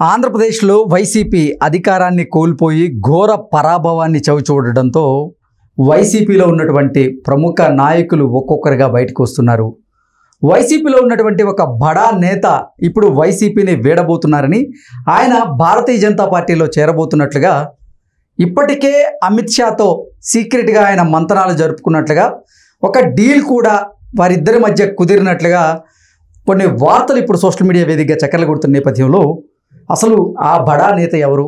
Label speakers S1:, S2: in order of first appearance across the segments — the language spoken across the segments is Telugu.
S1: ఆంధ్రప్రదేశ్లో వైసీపీ అధికారాన్ని కోల్పోయి ఘోర పరాభవాన్ని చవిచూడడంతో వైసీపీలో ఉన్నటువంటి ప్రముఖ నాయకులు ఒక్కొక్కరిగా బయటకు వస్తున్నారు. వైసీపీలో ఉన్నటువంటి ఒక బడా నేత ఇప్పుడు వైసీపీని వీడబోతున్నారని, ఆయన భారతీయ జనతా పార్టీలో చేరబోతున్నట్లుగా, ఇప్పటికే అమిత్ షాతో సీక్రెట్గా ఆయన మంతనాలు జరుపుకున్నట్లుగా, ఒక డీల్ కూడా వారిద్దరి మధ్య కుదిరినట్లుగా కొన్ని వార్తలు ఇప్పుడు సోషల్ మీడియా వేదికగా చక్కర్లు కొడుతున్న నేపథ్యంలో అసలు ఆ బడా నేత ఎవరు,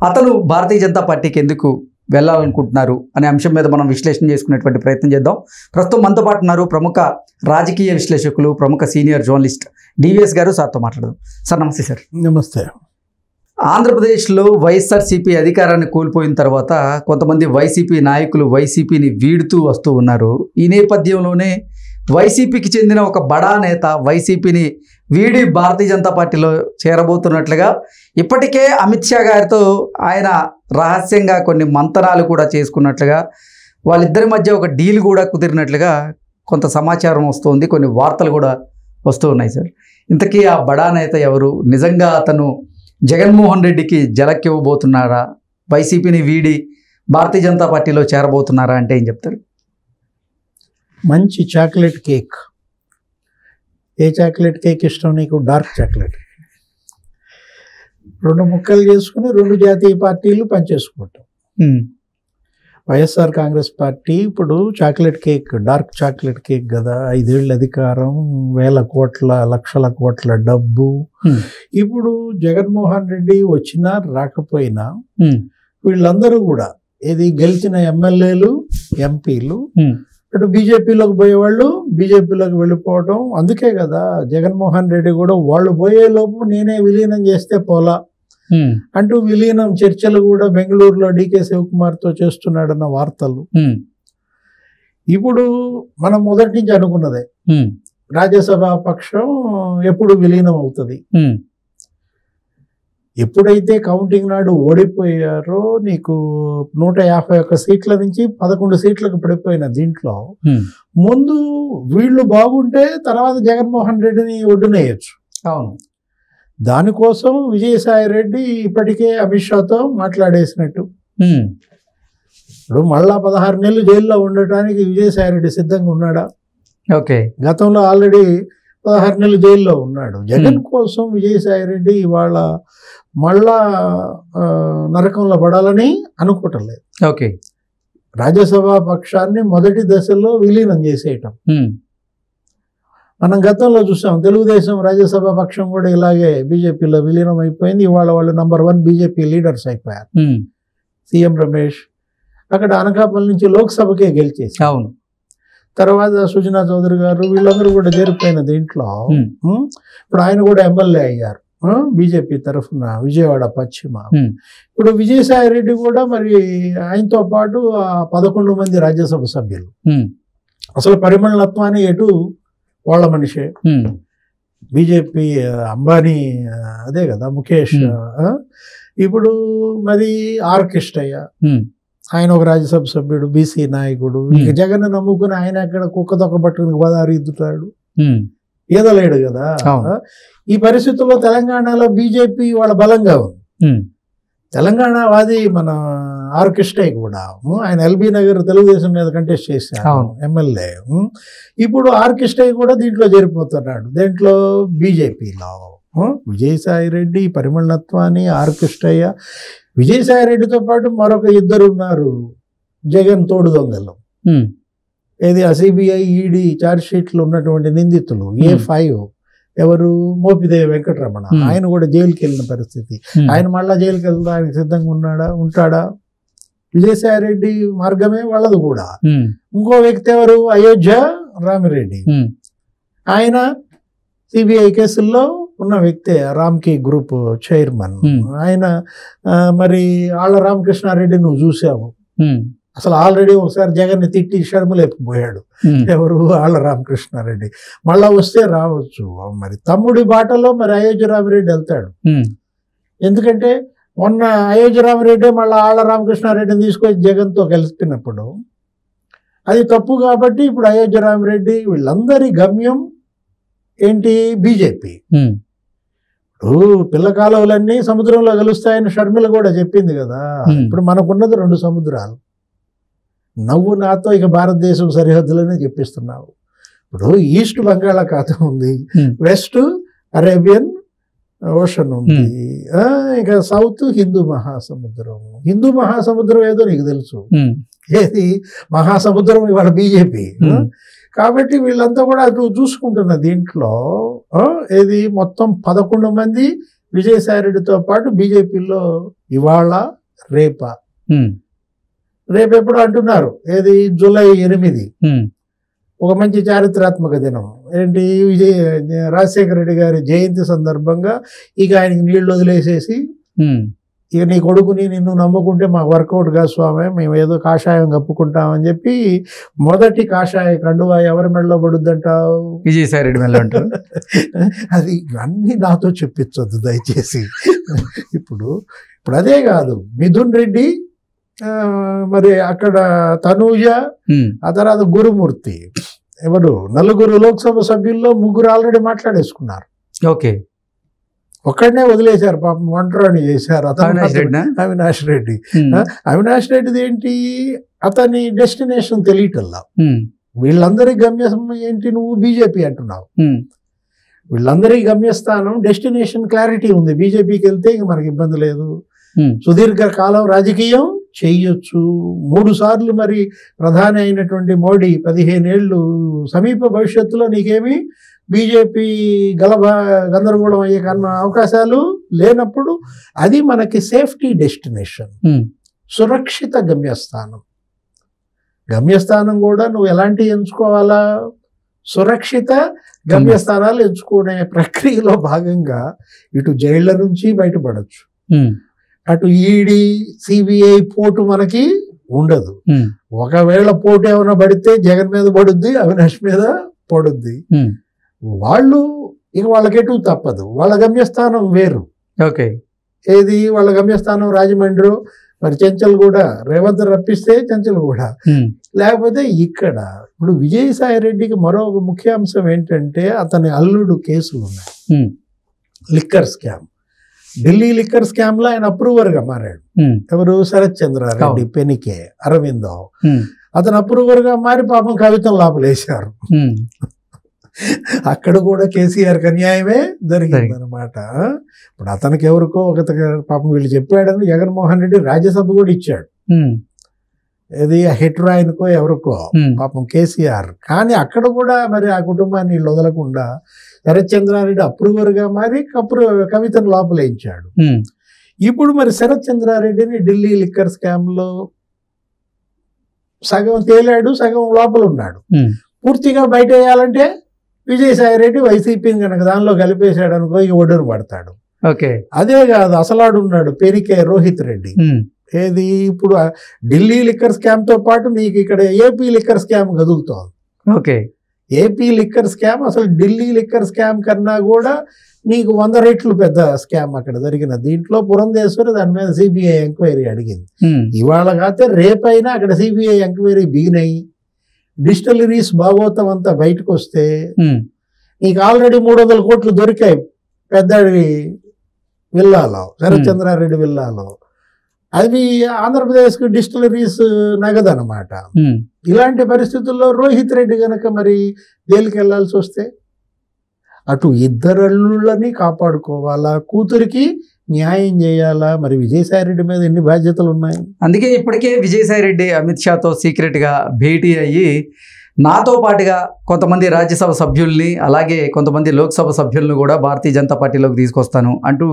S1: అతను భారతీయ జనతా పార్టీకి ఎందుకు వెళ్ళాలనుకుంటున్నారు అనే అంశం మీద మనం విశ్లేషణ చేసుకునేటువంటి ప్రయత్నం చేద్దాం. ప్రస్తుతం మనతో పాటు ఉన్నారు ప్రముఖ రాజకీయ విశ్లేషకులు, ప్రముఖ సీనియర్ జర్నలిస్ట్ డివిఎస్ గారు. సార్తో మాట్లాడదాం. సార్ నమస్తే. సార్
S2: నమస్తే.
S1: ఆంధ్రప్రదేశ్లో వైఎస్ఆర్సీపీ అధికారాన్ని కోల్పోయిన తర్వాత కొంతమంది వైసీపీ నాయకులు వైసీపీని వీడుతూ వస్తూ ఉన్నారు. ఈ నేపథ్యంలోనే వైసీపీకి చెందిన ఒక బడా నేత వైసీపీని వీడి భారతీయ జనతా పార్టీలో చేరబోతున్నట్లుగా, ఇప్పటికే అమిత్ షా గారితో ఆయన రహస్యంగా కొన్ని మంతనాలు కూడా చేసుకున్నట్లుగా, వాళ్ళిద్దరి మధ్య ఒక డీల్ కూడా కుదిరినట్లుగా కొంత సమాచారం వస్తుంది, కొన్ని వార్తలు కూడా వస్తూ ఉన్నాయి. సార్, ఇంతకీ ఆ బడా నేత ఎవరు? నిజంగా అతను జగన్మోహన్ రెడ్డికి జలక్కివ్వబోతున్నారా? వైసీపీని వీడి భారతీయ జనతా పార్టీలో చేరబోతున్నారా అంటే ఏం చెప్తారు?
S2: మంచి చాక్లెట్ కేక్. ఏ చాక్లెట్ కేక్ ఇష్టం నీకు? Dark chocolate. 2 ముక్కలు చేసుకుని 2 జాతీయ పార్టీలు పనిచేసుకుంటాం. వైఎస్ఆర్ కాంగ్రెస్ పార్టీ ఇప్పుడు chocolate cake, dark chocolate cake కదా. 5 ఏళ్ళ అధికారం, వేల కోట్ల లక్షల కోట్ల డబ్బు. ఇప్పుడు జగన్మోహన్ రెడ్డి వచ్చినా రాకపోయినా వీళ్ళందరూ కూడా ఏది గెలిచిన ఎమ్మెల్యేలు, ఎంపీలు అటు బీజేపీలోకి పోయేవాళ్ళు బీజేపీలోకి వెళ్ళిపోవడం. అందుకే కదా జగన్మోహన్ రెడ్డి కూడా వాళ్ళు పోయేలోపు నేనే విలీనం చేస్తే పోలా అంటూ విలీనం చర్చలు కూడా బెంగళూరులో డీకే శివకుమార్తో చేస్తున్నాడన్న వార్తలు. ఇప్పుడు మనం మొదటి నుంచి అనుకున్నదే, రాజ్యసభ పక్షం ఎప్పుడు విలీనం అవుతుంది. ఎప్పుడైతే కౌంటింగ్ నాడు ఓడిపోయారో నీకు 151 సీట్ల నుంచి 11 సీట్లకు పడిపోయిన దీంట్లో ముందు వీళ్ళు బాగుంటే తర్వాత జగన్మోహన్ రెడ్డిని ఒడ్డునేయచ్చు.
S1: అవును.
S2: దానికోసం విజయసాయి రెడ్డి ఇప్పటికే అమిత్ షాతో మాట్లాడేసినట్టు. ఇప్పుడు మళ్ళా 16 నెలలు జైల్లో ఉండటానికి విజయసాయి రెడ్డి సిద్ధంగా ఉన్నాడా?
S1: ఓకే.
S2: గతంలో ఆల్రెడీ 16 నెలలు జైల్లో ఉన్నాడు. జగన్ కోసం విజయసాయి రెడ్డి ఇవాళ మళ్ళా నరకంలో పడాలని అనుకోవటం లేదు.
S1: ఓకే.
S2: రాజ్యసభ పక్షాన్ని మొదటి దశలో విలీనం చేసేయటం మనం గతంలో చూసాం. తెలుగుదేశం రాజ్యసభ పక్షం కూడా ఇలాగే బీజేపీలో విలీనం అయిపోయింది. ఇవాళ వాళ్ళు నంబర్ 1 బీజేపీ లీడర్స్ అయిపోయారు. సీఎం రమేష్ అక్కడ అనకాపల్లి నుంచి లోక్సభకే గెలిచేసి, అవును, తర్వాత సుజనా చౌదరి గారు వీళ్ళందరూ కూడా చేరిపోయిన దీంట్లో ఇప్పుడు ఆయన కూడా ఎమ్మెల్యే అయ్యారు బీజేపీ తరఫున విజయవాడ పశ్చిమ. ఇప్పుడు విజయసాయి రెడ్డి కూడా మరి ఆయనతో పాటు 11 మంది రాజ్యసభ సభ్యులు. అసలు పరిమళత్వాన్ని ఎటు వాళ్ళ మనిషే. బీజేపీ అంబానీ అదే కదా ముఖేష్. ఇప్పుడు మరి ఆర్ కృష్ణయ్య ఆయన ఒక రాజ్యసభ సభ్యుడు, బీసీ నాయకుడు. ఇక జగన్ నమ్ముకుని ఆయన అక్కడ కుక్క తొక్క పట్టుకుని గోదావరి ఇద్దుతాడు, ఈదలేడు కదా. ఈ పరిస్థితుల్లో తెలంగాణలో బీజేపీ వాళ్ళ బలంగా ఉంది. తెలంగాణ వాది మన ఆర్ కృష్ణయ్య కూడా ఆయన ఎల్బీ నగర్ తెలుగుదేశం మీద కంటెస్ట్ చేశారు ఎమ్మెల్యే. ఇప్పుడు ఆర్ కృష్ణయ్య కూడా దీంట్లో చేరిపోతున్నాడు. దేంట్లో? బీజేపీలో. విజయసాయి రెడ్డి, పరిమళత్వాన్ని, ఆర్ కృష్ణయ్య. విజయసాయి రెడ్డితో పాటు మరొక 2 ఉన్నారు జగన్ తోడు దొంగలు. ఏది సిబిఐ ఈడీ ఛార్జ్ షీట్లు ఉన్నటువంటి నిందితులు. A5 ఎవరు? మోపిదేవి వెంకటరమణ. ఆయన కూడా జైలుకి వెళ్ళిన పరిస్థితి. ఆయన మళ్ళా జైలుకి వెళ్ళడానికి సిద్ధంగా ఉంటాడా? విజయసాయి రెడ్డి మార్గమే వాళ్ళది కూడా. ఇంకో వ్యక్తి ఎవరు? అయోధ్య రామిరెడ్డి. ఆయన సిబిఐ కేసుల్లో ఉన్న వ్యక్తే, రామ్కి గ్రూప్ చైర్మన్. ఆయన మరి ఆళ్ళ రామకృష్ణారెడ్డి నువ్వు చూసావు. అసలు ఆల్రెడీ ఒకసారి జగన్ని తిట్టి షర్మలేకపోయాడు. ఎవరు? ఆళ్ళ రామకృష్ణారెడ్డి. మళ్ళా వస్తే రావచ్చు. మరి తమ్ముడి బాటలో మరి అయోధ్య రామిరెడ్డి వెళ్తాడు. ఎందుకంటే మొన్న అయోధ్య రామిరెడ్డి మళ్ళీ ఆళ్ళ రామకృష్ణారెడ్డిని తీసుకొచ్చి జగన్తో కలిపినప్పుడు అది తప్పు. కాబట్టి ఇప్పుడు అయోధ్య రామిరెడ్డి వీళ్ళందరి గమ్యం ఏంటి? బీజేపీ. పిల్ల కాలువలన్నీ సముద్రంలో కలుస్తాయని షర్మిల కూడా చెప్పింది కదా. ఇప్పుడు మనకున్నది 2 సముద్రాలు. నువ్వు నాతో ఇక భారతదేశం సరిహద్దులనే చెప్పిస్తున్నావు. ఇప్పుడు ఈస్ట్ బంగాళాఖాతం ఉంది, వెస్ట్ అరేబియన్ ఓషన్ ఉంది, ఇక సౌత్ హిందూ మహాసముద్రం. హిందూ మహాసముద్రం ఏదో నీకు తెలుసు, ఏది మహాసముద్రం ఇవాళ బీజేపీ. కాబట్టి వీళ్ళంతా కూడా అటు చూసుకుంటున్న దీంట్లో ఏది మొత్తం 11 మంది విజయసాయి రెడ్డితో పాటు బీజేపీలో ఇవాళ రేపు ఎప్పుడు అంటున్నారు, ఏది జూలై 8 ఒక మంచి చారిత్రాత్మక దినం. ఏంటి, రాజశేఖర రెడ్డి గారి జయంతి సందర్భంగా ఇక ఆయనకి నీళ్లు వదిలేసేసి, ఇక నీ కొడుకుని నిన్ను నమ్ముకుంటే మాకు వర్కౌట్ కాదు స్వామి, మేము ఏదో కాషాయం కప్పుకుంటామని చెప్పి మొదటి కాషాయ కండువా ఎవరి మెడలో పడుద్దంటావు?
S1: విజయసాయి రెడ్డి మెడలో అంటారు.
S2: అది అన్ని నాతో చెప్పించొద్దు దయచేసి. ఇప్పుడు అదే కాదు, మిథున్ రెడ్డి, మరి అక్కడ తనూజ, ఆ తర్వాత గురుమూర్తి, ఎవరు 4 లోక్సభ సభ్యుల్లో 3 ఆల్రెడీ మాట్లాడేసుకున్నారు.
S1: ఓకే,
S2: ఒక్కడనే వదిలేశారు పాపం, ఒంటరిని చేశారు. అవినాష్ రెడ్డి. అవినాష్ రెడ్డిది ఏంటి, అతని డెస్టినేషన్ తెలియటల్లా. వీళ్ళందరి గమ్యం ఏంటి, నువ్వు బీజేపీ అంటున్నావు, వీళ్ళందరి గమ్యస్థానం డెస్టినేషన్ క్లారిటీ ఉంది. బీజేపీకి వెళ్తే ఇంక మనకి ఇబ్బంది లేదు, సుదీర్ఘ కాలం రాజకీయం చెయ్యొచ్చు. 3 సార్లు మరి ప్రధాని అయినటువంటి మోడీ 15 ఏళ్ళు, సమీప భవిష్యత్తులో నీకేమి బీజేపీ గందరగోళం అయ్యే అవకాశాలు లేనప్పుడు అది మనకి సేఫ్టీ డెస్టినేషన్, సురక్షిత గమ్యస్థానం కూడా నువ్వు ఎలాంటి ఎంచుకోవాలా, సురక్షిత గమ్యస్థానాలు ఎంచుకునే ప్రక్రియలో భాగంగా ఇటు జైళ్ల నుంచి బయటపడచ్చు, అటు ఈడీ సిబిఐ పోటు మనకి ఉండదు. ఒకవేళ పోటు ఏమైనా పడితే జగన్ మీద పడుద్ది, అవినాష్ మీద పడుద్ది. వాళ్ళు ఇక వాళ్ళకెటు తప్పదు, వాళ్ళ గమ్యస్థానం వేరు.
S1: ఓకే,
S2: ఏది వాళ్ళ గమ్యస్థానం రాజమండ్రి, మరి చెంచల్ కూడా రేవంత్ రప్పిస్తే చెంచల్ కూడా, లేకపోతే ఇక్కడ. ఇప్పుడు విజయసాయి రెడ్డికి మరో ముఖ్య అంశం ఏంటంటే అతని అల్లుడు కేసులు ఉన్నాయి. Liquor scam, Delhi liquor scam లో ఆయన అప్రూవర్ గా మారాడు. ఎవరు, శరత్ చంద్రారెడ్డి పెనికే అరవిందో, అతను అప్రూవర్ గా మారి పాపం కవితం లోపలేశారు. అక్కడ కూడా కేసీఆర్కి అన్యాయమే జరిగింది అనమాట. ఇప్పుడు అతనికి ఎవరికో ఒక పాపం వీళ్ళు చెప్పాడని జగన్మోహన్ రెడ్డి రాజ్యసభ కూడా ఇచ్చాడు, ఇది హెట్రాయిన్కో ఎవరికో పాపం కేసీఆర్. కానీ అక్కడ కూడా మరి ఆ కుటుంబాన్ని వీళ్ళు వదలకుండా శరత్ చంద్రారెడ్డి అప్రూవర్ గా మారి కవితను లోపలేయించాడు. ఇప్పుడు మరి శరత్ చంద్రారెడ్డిని ఢిల్లీ లిక్కర్ స్కామ్ లో సగం తేలాడు, సగం లోపల ఉన్నాడు. పూర్తిగా బయట వేయాలంటే విజయసాయి రెడ్డి వైసీపీని కనుక దానిలో కలిపేశాడు అనుకో, ఇక ఒడ్డును పడతాడు. అదే కాదు, అసలాడు ఉన్నాడు పెరికే రోహిత్ రెడ్డి. ఏది, ఇప్పుడు ఢిల్లీ లిక్కర్ స్కామ్ తో పాటు నీకు ఇక్కడ ఏపీ లిక్కర్ స్కామ్ కదులుతోంది.
S1: ఓకే,
S2: ఏపీ లిక్కర్ స్కామ్ అసలు ఢిల్లీ లిక్కర్ స్కామ్ కన్నా కూడా నీకు 100 రెట్లు పెద్ద స్కామ్ అక్కడ జరిగిన. దీంట్లో పురంధేశ్వరి దాని మీద సిబిఐ ఎంక్వైరీ అడిగింది. ఇవాళ కాకపోతే రేపైనా అక్కడ సిబిఐ ఎంక్వైరీ బిగినాయి, డిస్టిలరీస్ భాగవతం అంతా బయటకు వస్తే నీకు ఆల్రెడీ 300 కోట్లు దొరికాయి పెద్దడి విల్లాలో, శరత్ చంద్రారెడ్డి విల్లాలో. అవి ఆంధ్రప్రదేశ్కి డిస్టిలరీస్ నగదు అనమాట. ఇలాంటి పరిస్థితుల్లో రోహిత్ రెడ్డి కనుక మరి జైలుకి వెళ్లాల్సి వస్తే అటు ఇద్దరల్లుళ్ళని కాపాడుకోవాలా, కూతురికి న్యాయం చేయాలా. మరి విజయసాయి రెడ్డి మీద ఎన్ని బాధ్యతలు ఉన్నాయి.
S1: అందుకే ఇప్పటికే విజయసాయి రెడ్డి అమిత్ షాతో సీక్రెట్గా భేటీ అయ్యి నాతో పాటుగా కొంతమంది రాజ్యసభ సభ్యుల్ని అలాగే కొంతమంది లోక్సభ సభ్యులను కూడా భారతీయ జనతా పార్టీలోకి తీసుకొస్తాను అంటూ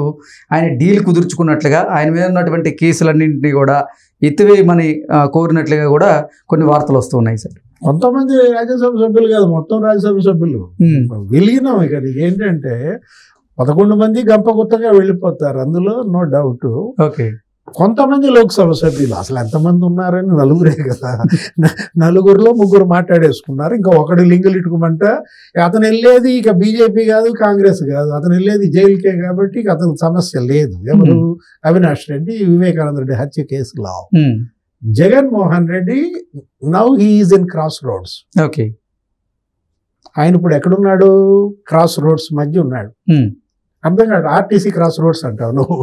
S1: ఆయన డీల్ కుదుర్చుకున్నట్లుగా, ఆయన మీద ఉన్నటువంటి కేసులన్నింటినీ కూడా ఎత్తివేయమని కోరినట్లుగా కూడా కొన్ని వార్తలు వస్తున్నాయి సార్.
S2: కొంతమంది రాజ్యసభ సభ్యులు కాదు, మొత్తం రాజ్యసభ సభ్యులు విలీనం. ఇక ఏంటంటే 11 మంది గంపగుత్తగా వెళ్ళిపోతారు, అందులో నో డౌట్.
S1: ఓకే,
S2: కొంతమంది లోక్సభ సభ్యులు అసలు ఎంతమంది ఉన్నారని 4 కదా, 4లో 3 మాట్లాడేసుకున్నారు. ఇంకా ఒకటి లింగులు ఇట్టుకోమంట. అతను వెళ్ళేది ఇక బీజేపీ కాదు, కాంగ్రెస్ కాదు, అతను వెళ్ళేది జైలుకే. కాబట్టి ఇక అతనికి సమస్య లేదు. ఎవరు, అవినాష్ రెడ్డి వివేకానంద రెడ్డి హత్య కేసులో. Jaganmohan Reddy now he is in cross roads.
S1: Okay,
S2: ఆయన ఇప్పుడు ఎక్కడున్నాడు, క్రాస్ రోడ్స్ మధ్య ఉన్నాడు. అర్థం కాదు. ఆర్టీసీ క్రాస్ రోడ్స్ అంటావు నువ్వు,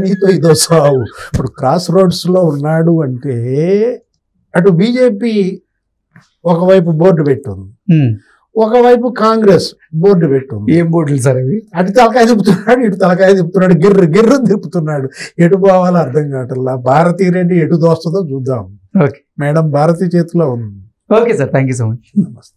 S2: నీతో ఇదో సావు. ఇప్పుడు క్రాస్ రోడ్స్లో ఉన్నాడు అంటే అటు బీజేపీ ఒకవైపు బోర్డు పెట్టుంది, ఒకవైపు కాంగ్రెస్ బోర్డు పెట్టుంది.
S1: ఏం బోర్డులు సార్ అవి?
S2: అటు తలకాయ తిప్పుతున్నాడు, ఇటు తలకాయ తిప్పుతున్నాడు, గిర్రు తిప్పుతున్నాడు. ఎటు పోవాలో అర్థం కావట్లా. భారతీ రెడ్డి ఎటు దోస్తుందో చూద్దాం.
S1: ఓకే
S2: మేడం, భారతీ చేతిలో ఉంది.
S1: Okay sir, thank you so much.
S2: నమస్తే.